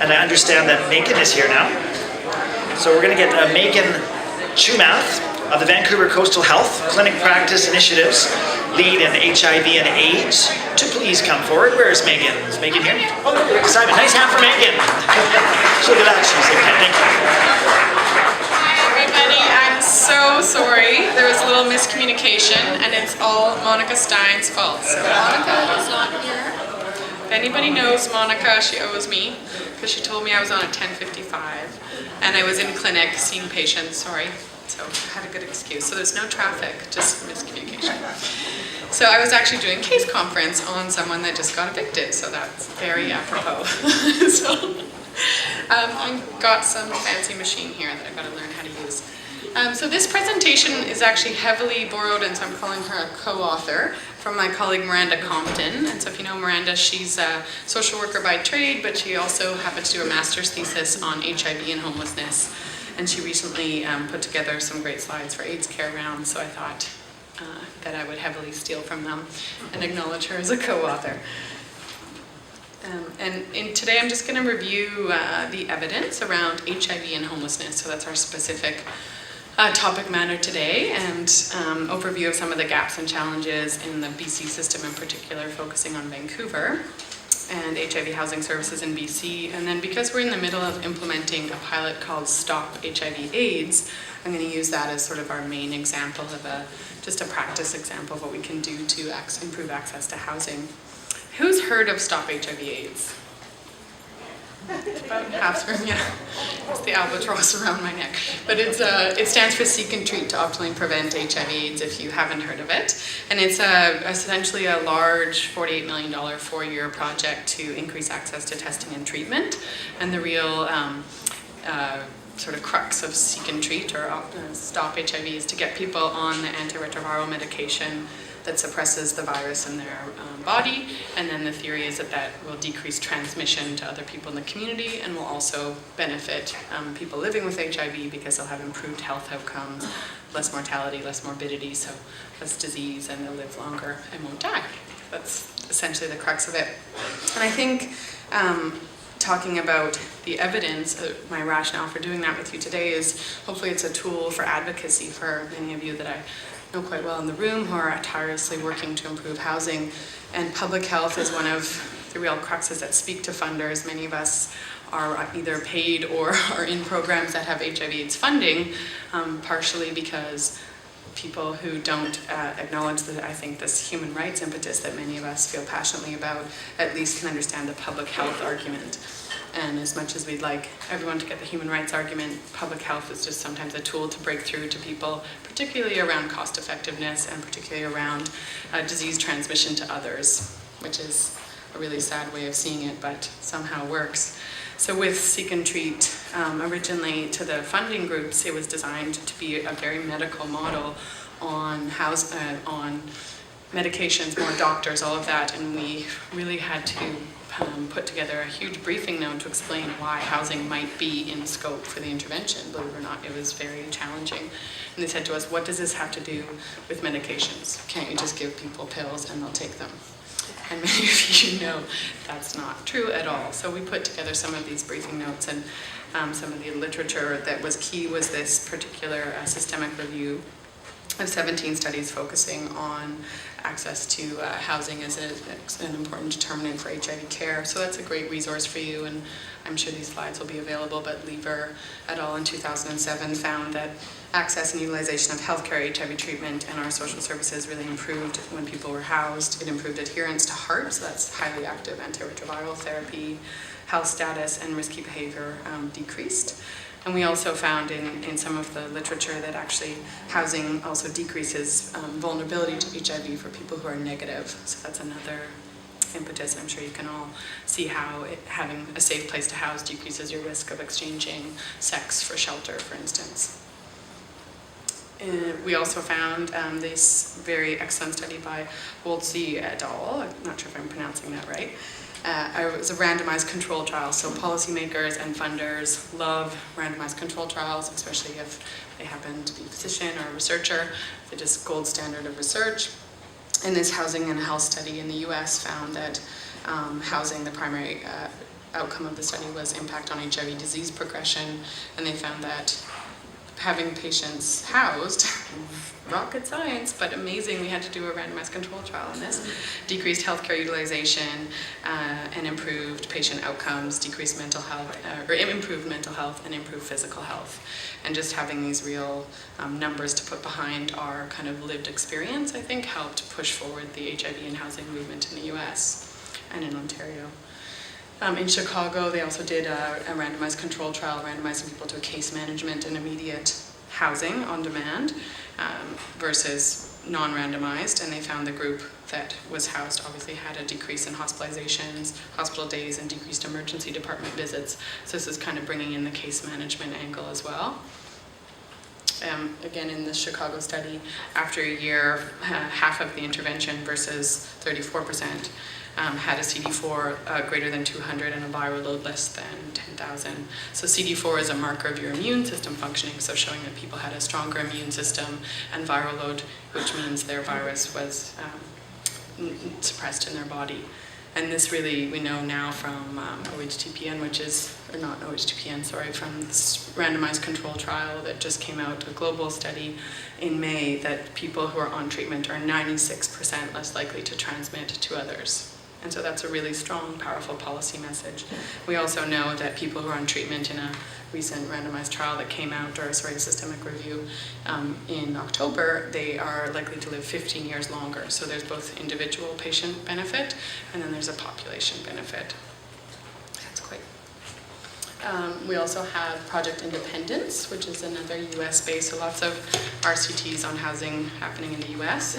And I understand that Meghan is here now. So we're going to get Meghan Thumath of the Vancouver Coastal Health Clinic Practice Initiatives, lead in HIV and AIDS, to please come forward. Where is Meghan? Is Meghan here? Oh, look, Rick Simon. Nice hand for Meghan. She'll do that. She's okay. Thank you. Hi, everybody. I'm so sorry. There was a little miscommunication, and it's all Monica Stein's fault. So Monica is not here. If anybody knows Monica, she owes me, because she told me I was on at 10:55, and I was in clinic seeing patients. Sorry. So I had a good excuse. So there's no traffic, just miscommunication. So I was actually doing a case conference on someone that just got evicted, so that's very apropos. So I've got some fancy machine here that I've got to learn how to use. So this presentation is actually heavily borrowed, and so I'm calling her a co-author, from my colleague Miranda Compton. And so if you know Miranda, she's a social worker by trade, but she also happened to do a master's thesis on HIV and homelessness. And she recently put together some great slides for AIDS care rounds, so I thought that I would heavily steal from them and acknowledge her as a co-author. And today I'm just going to review the evidence around HIV and homelessness, so that's our specific topic matter today, and overview of some of the gaps and challenges in the BC system in particular, focusing on Vancouver and HIV housing services in BC. And then because we're in the middle of implementing a pilot called Stop HIV AIDS, I'm going to use that as sort of our main example of just a practice example of what we can do to improve access to housing. Who's heard of Stop HIV AIDS? About half the room, yeah. It's the albatross around my neck. But it stands for Seek and Treat to Optimally Prevent HIV/AIDS, if you haven't heard of it. And it's essentially a large $48 million 4-year project to increase access to testing and treatment. And the real sort of crux of Seek and Treat, or Stop HIV, is to get people on the antiretroviral medication that suppresses the virus in their body, and then the theory is that that will decrease transmission to other people in the community and will also benefit people living with HIV because they'll have improved health outcomes, less mortality, less morbidity, so less disease, and they'll live longer and won't die. That's essentially the crux of it. And I think talking about the evidence, my rationale for doing that with you today is hopefully it's a tool for advocacy for many of you that I know quite well in the room who are tirelessly working to improve housing. And public health is one of the real cruxes that speak to funders. Many of us are either paid or are in programs that have HIV/AIDS funding, partially because people who don't acknowledge that, I think, this human rights impetus that many of us feel passionately about at least can understand the public health argument. And as much as we'd like everyone to get the human rights argument, public health is just sometimes a tool to break through to people, particularly around cost effectiveness and particularly around disease transmission to others, which is a really sad way of seeing it, but somehow works. So with Seek and Treat, originally to the funding groups, it was designed to be a very medical model on medications, more doctors, all of that, and we really had to put together a huge briefing note to explain why housing might be in scope for the intervention. Believe it or not, it was very challenging. And they said to us, what does this have to do with medications? Can't you just give people pills and they'll take them? And many of you know that's not true at all. So we put together some of these briefing notes, and some of the literature that was key was this particular systemic review of 17 studies focusing on access to housing as an important determinant for HIV care. So that's a great resource for you, and I'm sure these slides will be available, but Lever et al. In 2007 found that access and utilization of healthcare HIV treatment and our social services really improved when people were housed. It improved adherence to HAART, so that's highly active antiretroviral therapy, health status, and risky behavior decreased. And we also found in some of the literature that actually housing also decreases vulnerability to HIV for people who are negative. So that's another impetus. I'm sure you can all see how having a safe place to house decreases your risk of exchanging sex for shelter, for instance. We also found this very excellent study by Woltze et al. I'm not sure if I'm pronouncing that right. It was a randomized control trial, so policymakers and funders love randomized control trials, especially if they happen to be a physician or a researcher. They're just gold standard of research. And this housing and health study in the US found that housing, the primary outcome of the study was impact on HIV disease progression, and they found that having patients housed, rocket science, but amazing, we had to do a randomized control trial on this, decreased healthcare utilization and improved patient outcomes, decreased mental health, or improved mental health and improved physical health. And just having these real numbers to put behind our kind of lived experience, I think, helped push forward the HIV and housing movement in the US and in Ontario. In Chicago, they also did a randomized control trial, randomizing people to case management and immediate housing on demand versus non-randomized, and they found the group that was housed obviously had a decrease in hospitalizations, hospital days, and decreased emergency department visits. So this is kind of bringing in the case management angle as well. Again, in the Chicago study, after a year, half of the intervention versus 34% had a CD4 greater than 200 and a viral load less than 10,000. So CD4 is a marker of your immune system functioning, so showing that people had a stronger immune system, and viral load, which means their virus was suppressed in their body. And this really, we know now from OHTPN, which is, or not OHTPN, sorry, from this randomized control trial that just came out, a global study in May, that people who are on treatment are 96% less likely to transmit to others. And so that's a really strong, powerful policy message. We also know that people who are on treatment in a recent randomized trial that came out, or sorry, a systemic review in October, they are likely to live 15 years longer. So there's both individual patient benefit, and then there's a population benefit. That's quite. We also have Project Independence, which is another US based, so lots of RCTs on housing happening in the US.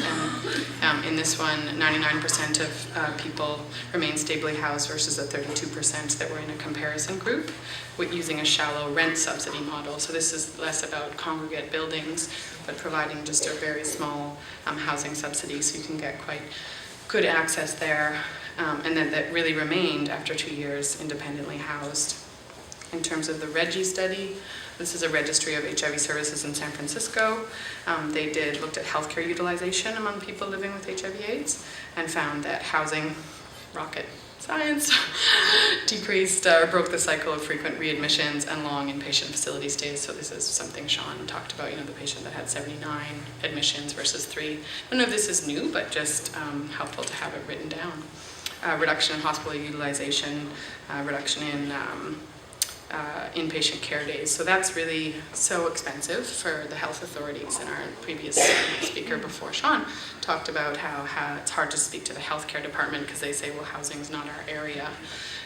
And in this one, 99% of people remain stably housed versus the 32% that were in a comparison group, with using a shallow rent subsidy model. So this is less about congregate buildings, but providing just a very small housing subsidy, so you can get quite good access there. And then that really remained, after 2 years, independently housed. In terms of the REGI study, this is a registry of HIV services in San Francisco. They looked at healthcare utilization among people living with HIV/AIDS and found that housing, rocket science, decreased or broke the cycle of frequent readmissions and long inpatient facility stays. So this is something Sean talked about, the patient that had 79 admissions versus 3. None of this is new, but just helpful to have it written down. Reduction in hospital utilization, reduction in inpatient care days. So that's really so expensive for the health authorities. And our previous speaker before, Sean, talked about how it's hard to speak to the healthcare department because they say, well, housing's not our area.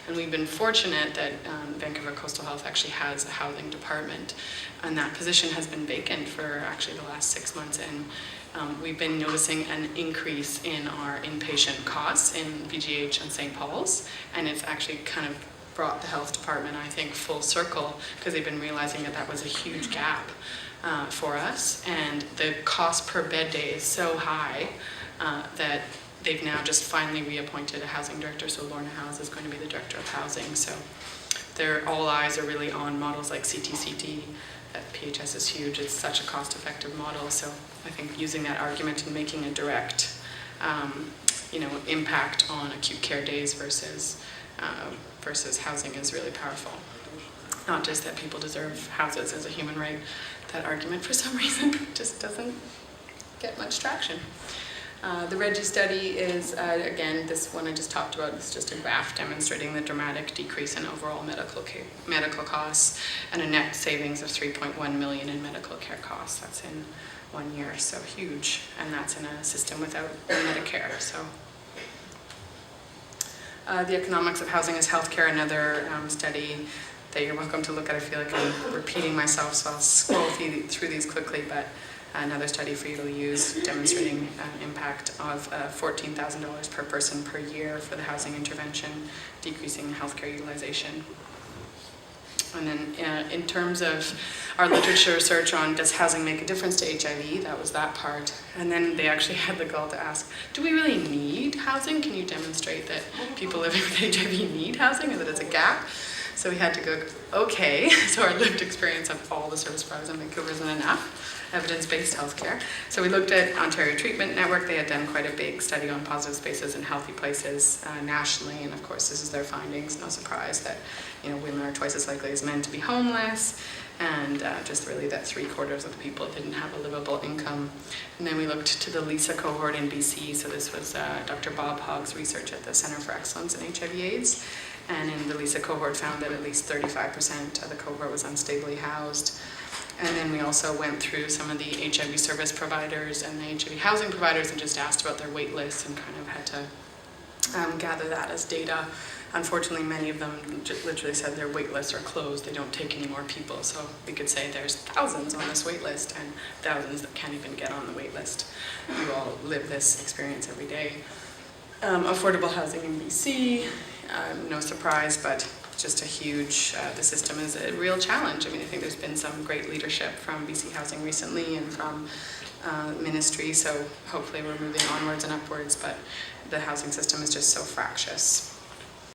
And we've been fortunate that Vancouver Coastal Health actually has a housing department, and that position has been vacant for actually the last 6 months. And we've been noticing an increase in our inpatient costs in VGH and St. Paul's, and it's actually kind of brought the health department, I think, full circle, because they've been realizing that that was a huge gap for us, and the cost per bed day is so high that they've now just finally reappointed a housing director. So Lorna Howes is going to be the director of housing. So all eyes are really on models like CTCT. PHS is huge. It's such a cost-effective model. So I think using that argument and making a direct, impact on acute care days versus housing is really powerful. Not just that people deserve houses as a human right. That argument, for some reason, just doesn't get much traction. The REGI study is, again, this one I just talked about, is just a graph demonstrating the dramatic decrease in overall medical costs and a net savings of $3.1 million in medical care costs. That's in 1 year, so huge. And that's in a system without Medicare. So. The economics of housing as healthcare, another study that you're welcome to look at. I feel like I'm repeating myself, so I'll scroll through these quickly, but another study for you to use demonstrating an impact of $14,000 per person per year for the housing intervention, decreasing healthcare utilization. And then in terms of our literature research on does housing make a difference to HIV, that was that part. And then they actually had the goal to ask, do we really need housing? Can you demonstrate that people living with HIV need housing, or that it's a gap? So we had to go, okay, so our lived experience of all the service providers in Vancouver isn't enough, evidence-based healthcare. So we looked at Ontario Treatment Network. They had done quite a big study on positive spaces and healthy places nationally, and of course this is their findings. No surprise that women are twice as likely as men to be homeless, and just really that 3/4 of the people didn't have a livable income. And then we looked to the LISA cohort in BC. So this was Dr. Bob Hogg's research at the Centre for Excellence in HIV/AIDS. And in the LISA cohort found that at least 35% of the cohort was unstably housed. And then we also went through some of the HIV service providers and the HIV housing providers and just asked about their wait lists and kind of had to gather that as data. Unfortunately, many of them literally said their wait lists are closed. They don't take any more people. So we could say there's thousands on this wait list and thousands that can't even get on the wait list. You all live this experience every day. Affordable housing in BC, no surprise, but just a huge, the system is a real challenge. I mean, I think there's been some great leadership from BC Housing recently and from ministry, so hopefully we're moving onwards and upwards, but the housing system is just so fractious.